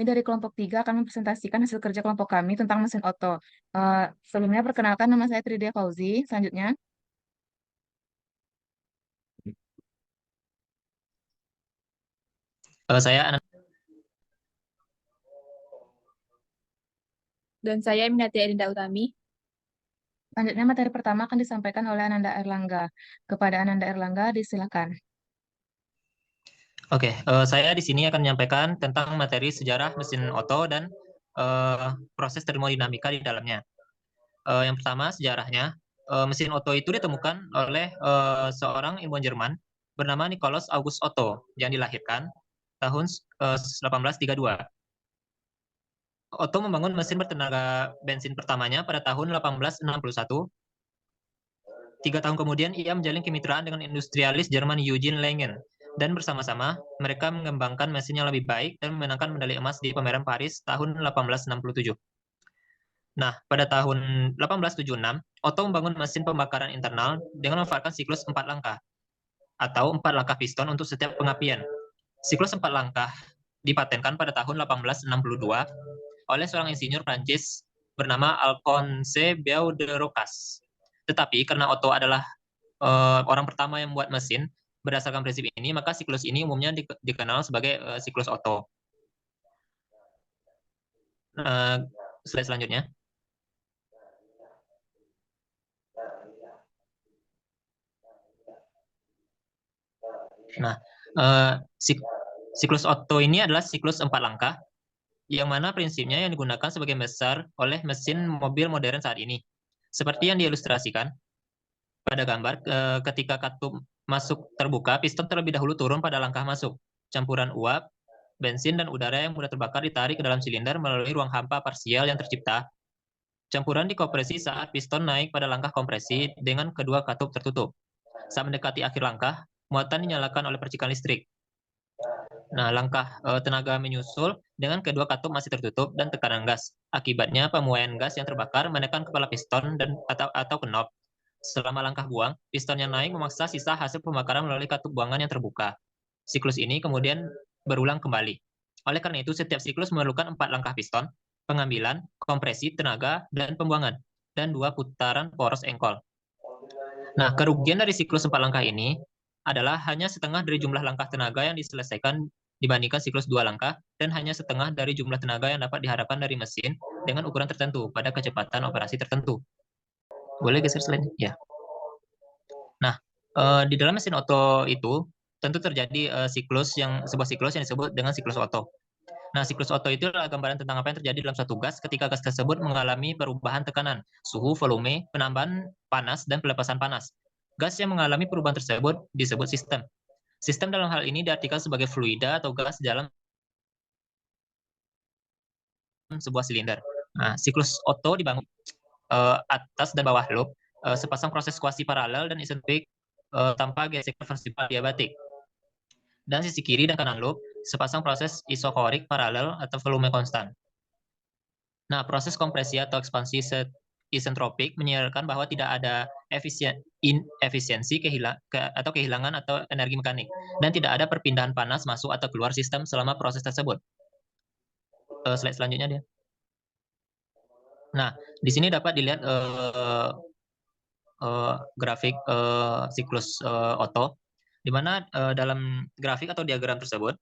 Kami dari kelompok 3 akan mempresentasikan hasil kerja kelompok kami tentang mesin Otto. Sebelumnya perkenalkan, nama saya Tridia Fauzi. Selanjutnya, Saya Dan saya Minati Erinda Utami. selanjutnya materi pertama akan disampaikan oleh Ananda Erlangga. Kepada Ananda Erlangga, disilakan. Oke, saya di sini akan menyampaikan tentang materi sejarah mesin Otto dan proses termodinamika di dalamnya. Yang pertama, sejarahnya. Mesin Otto itu ditemukan oleh seorang ilmuwan Jerman bernama Nikolaus August Otto yang dilahirkan tahun 1832. Otto membangun mesin bertenaga bensin pertamanya pada tahun 1861. 3 tahun kemudian, ia menjalin kemitraan dengan industrialis Jerman Eugen Langen, dan bersama-sama mereka mengembangkan mesin yang lebih baik dan memenangkan medali emas di pameran Paris tahun 1867. Nah, pada tahun 1876, Otto membangun mesin pembakaran internal dengan memanfaatkan siklus 4 langkah, atau 4 langkah piston untuk setiap pengapian. Siklus 4 langkah dipatenkan pada tahun 1862 oleh seorang insinyur Prancis bernama Alphonse Biot de Rocas. Tetapi karena Otto adalah orang pertama yang membuat mesin berdasarkan prinsip ini, maka siklus ini umumnya dikenal sebagai siklus Otto. Slide selanjutnya. Nah, siklus Otto ini adalah siklus 4 langkah, yang mana prinsipnya yang digunakan sebagian besar oleh mesin mobil modern saat ini. Seperti yang diilustrasikan pada gambar, ketika katup masuk terbuka, piston terlebih dahulu turun pada langkah masuk. Campuran uap, bensin, dan udara yang mudah terbakar ditarik ke dalam silinder melalui ruang hampa parsial yang tercipta. Campuran dikompresi saat piston naik pada langkah kompresi dengan kedua katup tertutup. Saat mendekati akhir langkah, muatan dinyalakan oleh percikan listrik. Nah, langkah tenaga menyusul dengan kedua katup masih tertutup dan tekanan gas. Akibatnya, pemuaian gas yang terbakar menekan kepala piston atau knob. Selama langkah buang, pistonnya naik memaksa sisa hasil pembakaran melalui katup buangan yang terbuka. Siklus ini kemudian berulang kembali. Oleh karena itu, setiap siklus memerlukan 4 langkah piston, pengambilan, kompresi, tenaga, dan pembuangan, dan 2 putaran poros engkol. Nah, kerugian dari siklus 4 langkah ini adalah hanya setengah dari jumlah langkah tenaga yang diselesaikan dibandingkan siklus 2 langkah, dan hanya setengah dari jumlah tenaga yang dapat diharapkan dari mesin dengan ukuran tertentu pada kecepatan operasi tertentu. Boleh geser slide? Ya. Nah, di dalam mesin Otto itu tentu terjadi sebuah siklus yang disebut dengan siklus Otto. Nah, siklus Otto itu adalah gambaran tentang apa yang terjadi dalam suatu gas ketika gas tersebut mengalami perubahan tekanan, suhu, volume, penambahan panas, dan pelepasan panas. Gas yang mengalami perubahan tersebut disebut sistem. Sistem dalam hal ini diartikan sebagai fluida atau gas dalam sebuah silinder. Nah, siklus Otto dibangun atas dan bawah loop, sepasang proses kuasi paralel dan isentropik tanpa gesekan versipal adiabatik. Dan sisi kiri dan kanan loop, sepasang proses isokorik paralel atau volume konstan. Nah, proses kompresi atau ekspansi isentropik menyiarkan bahwa tidak ada inefisiensi atau kehilangan atau energi mekanik, dan tidak ada perpindahan panas masuk atau keluar sistem selama proses tersebut. Slide selanjutnya dia. Nah, di sini dapat dilihat grafik siklus Otto, di mana dalam grafik atau diagram tersebut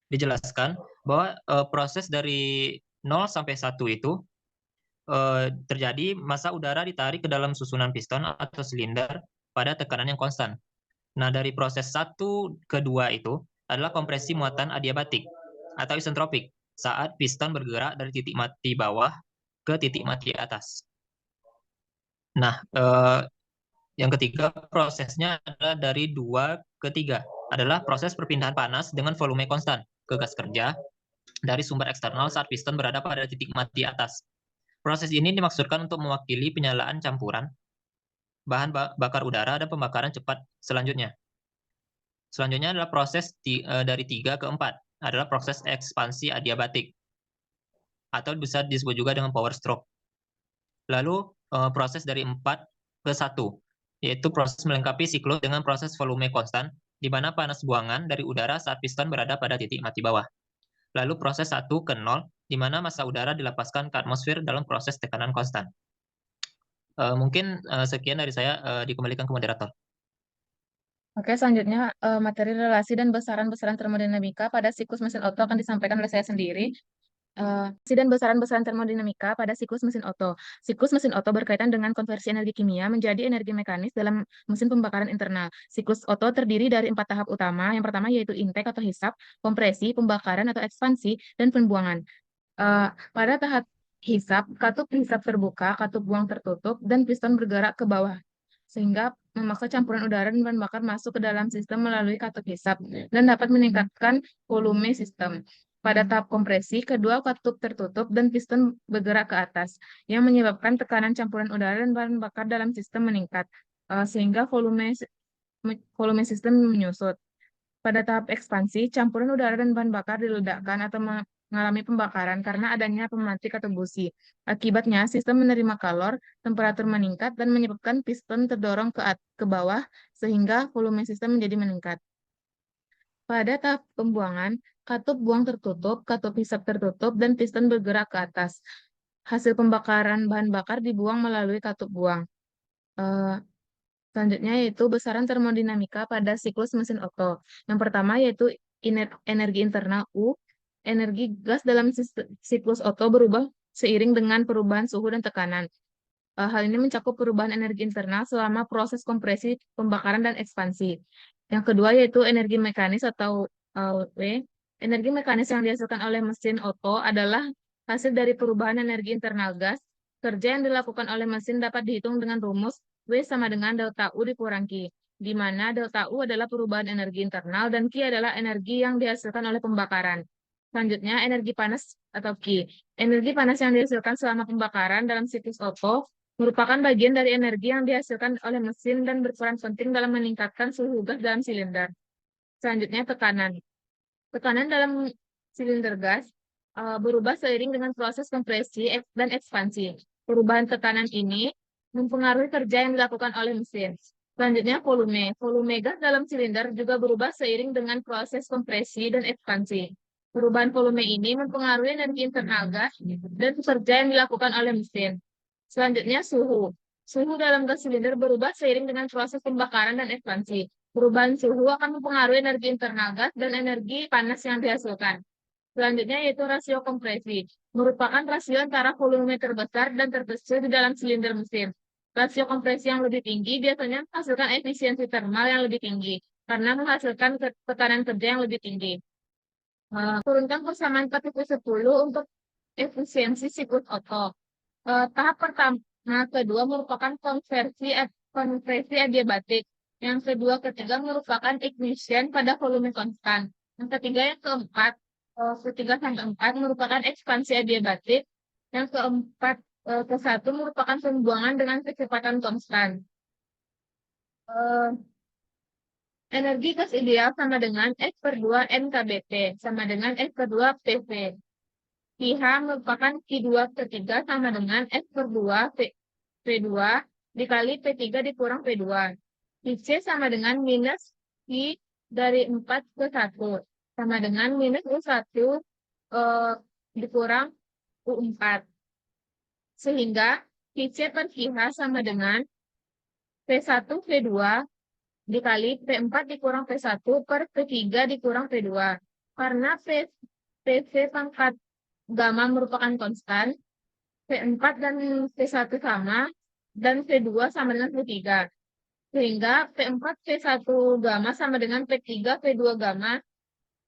dijelaskan bahwa proses dari 0 sampai 1 itu terjadi massa udara ditarik ke dalam susunan piston atau silinder pada tekanan yang konstan. Nah, dari proses 1 ke 2 itu adalah kompresi muatan adiabatik atau isentropik saat piston bergerak dari titik mati bawah ke titik mati atas. Nah, yang ketiga prosesnya adalah dari 2 ke 3, adalah proses perpindahan panas dengan volume konstan ke gas kerja dari sumber eksternal saat piston berada pada titik mati atas. Proses ini dimaksudkan untuk mewakili penyalaan campuran bahan bakar udara dan pembakaran cepat selanjutnya. Selanjutnya adalah proses dari 3 ke 4, adalah proses ekspansi adiabatik, atau bisa disebut juga dengan power stroke. Lalu proses dari 4 ke 1, yaitu proses melengkapi siklus dengan proses volume konstan, di mana panas buangan dari udara saat piston berada pada titik mati bawah. lalu proses 1 ke 0, di mana massa udara dilepaskan ke atmosfer dalam proses tekanan konstan. Mungkin sekian dari saya, dikembalikan ke moderator. Oke, selanjutnya materi relasi dan besaran-besaran termodinamika pada siklus mesin Otto akan disampaikan oleh saya sendiri. Relasi dan besaran-besaran termodinamika pada siklus mesin Otto. Siklus mesin Otto berkaitan dengan konversi energi kimia menjadi energi mekanis dalam mesin pembakaran internal. Siklus Otto terdiri dari 4 tahap utama. Yang pertama yaitu intake atau hisap, kompresi, pembakaran atau ekspansi, dan pembuangan. Pada tahap hisap, katup hisap terbuka, katup buang tertutup, dan piston bergerak ke bawah, sehingga memaksa campuran udara dan bahan bakar masuk ke dalam sistem melalui katup hisap dan dapat meningkatkan volume sistem. Pada tahap kompresi, kedua katup tertutup dan piston bergerak ke atas, yang menyebabkan tekanan campuran udara dan bahan bakar dalam sistem meningkat, sehingga volume sistem menyusut. Pada tahap ekspansi, campuran udara dan bahan bakar diledakkan atau mengalami pembakaran karena adanya pemantik atau busi. Akibatnya, sistem menerima kalor, temperatur meningkat, dan menyebabkan piston terdorong ke bawah sehingga volume sistem menjadi meningkat. Pada tahap pembuangan, katup buang tertutup, katup hisap tertutup, dan piston bergerak ke atas. Hasil pembakaran bahan bakar dibuang melalui katup buang. Selanjutnya yaitu besaran termodinamika pada siklus mesin Otto. Yang pertama yaitu energi internal U. Energi gas dalam siklus Otto berubah seiring dengan perubahan suhu dan tekanan. Hal ini mencakup perubahan energi internal selama proses kompresi, pembakaran, dan ekspansi. Yang kedua yaitu energi mekanis atau W. Energi mekanis yang dihasilkan oleh mesin Otto adalah hasil dari perubahan energi internal gas. Kerja yang dilakukan oleh mesin dapat dihitung dengan rumus W sama dengan delta U dikurang Q, di mana delta U adalah perubahan energi internal dan Q adalah energi yang dihasilkan oleh pembakaran. Selanjutnya, energi panas atau Q. Energi panas yang dihasilkan selama pembakaran dalam siklus Otto merupakan bagian dari energi yang dihasilkan oleh mesin dan berperan penting dalam meningkatkan suhu gas dalam silinder. Selanjutnya, tekanan. Tekanan dalam silinder gas berubah seiring dengan proses kompresi dan ekspansi. Perubahan tekanan ini mempengaruhi kerja yang dilakukan oleh mesin. Selanjutnya, volume. Volume gas dalam silinder juga berubah seiring dengan proses kompresi dan ekspansi. Perubahan volume ini mempengaruhi energi internal gas dan kerja yang dilakukan oleh mesin. Selanjutnya, suhu. Suhu dalam gas silinder berubah seiring dengan proses pembakaran dan ekspansi. Perubahan suhu akan mempengaruhi energi internal gas dan energi panas yang dihasilkan. Selanjutnya yaitu rasio kompresi, merupakan rasio antara volume terbesar dan terkecil di dalam silinder mesin. Rasio kompresi yang lebih tinggi biasanya menghasilkan efisiensi termal yang lebih tinggi, karena menghasilkan tekanan kerja yang lebih tinggi. Turunkan persamaan 4.10 untuk efisiensi siklus Otto. Tahap pertama, kedua merupakan konversi adiabatik. Yang kedua, ketiga merupakan ignition pada volume konstan. Yang ketiga, yang keempat, ketiga sampai empat merupakan ekspansi adiabatik. Yang keempat ke satu merupakan pembuangan dengan kecepatan konstan. Energi gas ideal sama dengan X/2 NKBT sama dengan X/2 PV. PH merupakan Q2 ketiga sama dengan X/2 P2 dikali P3 dikurang P2. PC sama dengan minus Q dari 4 ke 1 sama dengan minus U1 dikurang U4. Sehingga PC per PH sama dengan P1 P2 dikali P4 dikurang P1 per P3 dikurang P2. Karena PV pangkat gamma merupakan konstan, P4 dan P1 sama, dan P2 sama dengan P3. Sehingga P4 P1 gamma sama dengan P3 P2 gamma,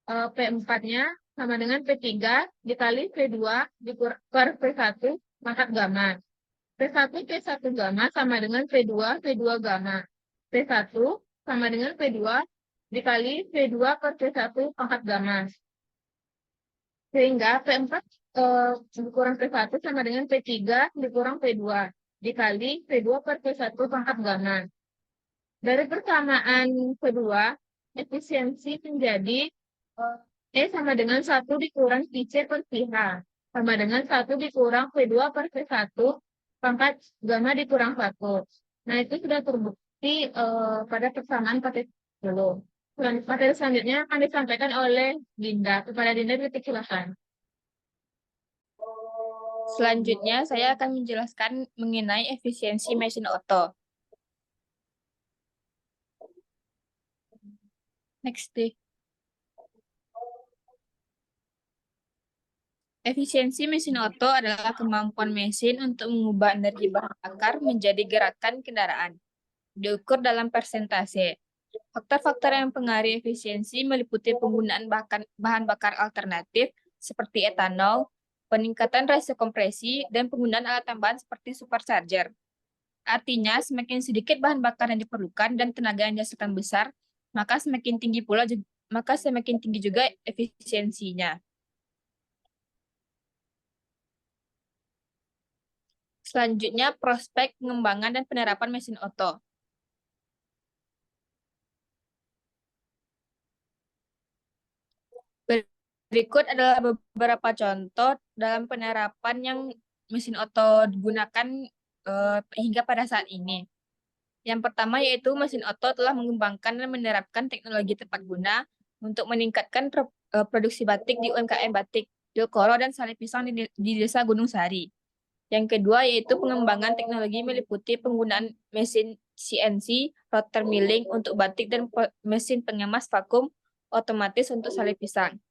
P4-nya sama dengan P3 dikali P2 per P1 pangkat gamma. P1 P1 gamma sama dengan P2 P2 gamma. P1 sama dengan P2 dikali P2 per P1 pangkat gamma. Sehingga P4 dikurang P1 sama dengan P3 dikurang P2 dikali P2 per P1 pangkat gamma. Dari persamaan kedua, efisiensi menjadi E sama dengan 1 dikurang PC per PH sama dengan 1 dikurang P2 per P1 pangkat gamma dikurang 1. Nah, itu sudah terbukti pada persamaan 4.10. Materi selanjutnya akan disampaikan oleh Dinda. Kepada Dinda dipersilakan. Selanjutnya, saya akan menjelaskan mengenai efisiensi mesin oto. Next deh. Efisiensi mesin oto adalah kemampuan mesin untuk mengubah energi bahan bakar menjadi gerakan kendaraan. Diukur dalam persentase. Faktor-faktor yang mempengaruhi efisiensi meliputi penggunaan bahan bakar alternatif seperti etanol, peningkatan rasio kompresi, dan penggunaan alat tambahan seperti supercharger. Artinya, semakin sedikit bahan bakar yang diperlukan dan tenaga yang dihasilkan besar, maka semakin tinggi juga efisiensinya. Selanjutnya, prospek pengembangan dan penerapan mesin oto. Berikut adalah beberapa contoh dalam penerapan yang mesin oto digunakan hingga pada saat ini. Yang pertama yaitu mesin oto telah mengembangkan dan menerapkan teknologi tepat guna untuk meningkatkan produksi batik di UMKM Batik Bilkoro dan Sale Pisang di Desa Gunung Sari. Yang kedua yaitu pengembangan teknologi meliputi penggunaan mesin CNC, rotor milling untuk batik dan mesin pengemas vakum otomatis untuk sale pisang.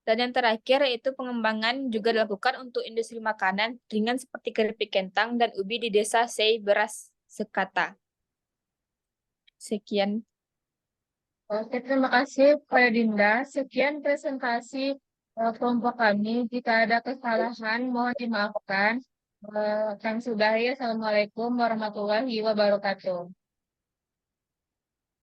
Dan yang terakhir yaitu pengembangan juga dilakukan untuk industri makanan ringan seperti keripik kentang dan ubi di Desa Sei Beras Sekata. Sekian. Oke, terima kasih kepada Dinda. Sekian presentasi kelompok kami. Jika ada kesalahan, mohon dimaafkan. Kami sudahi. Assalamualaikum warahmatullahi wabarakatuh.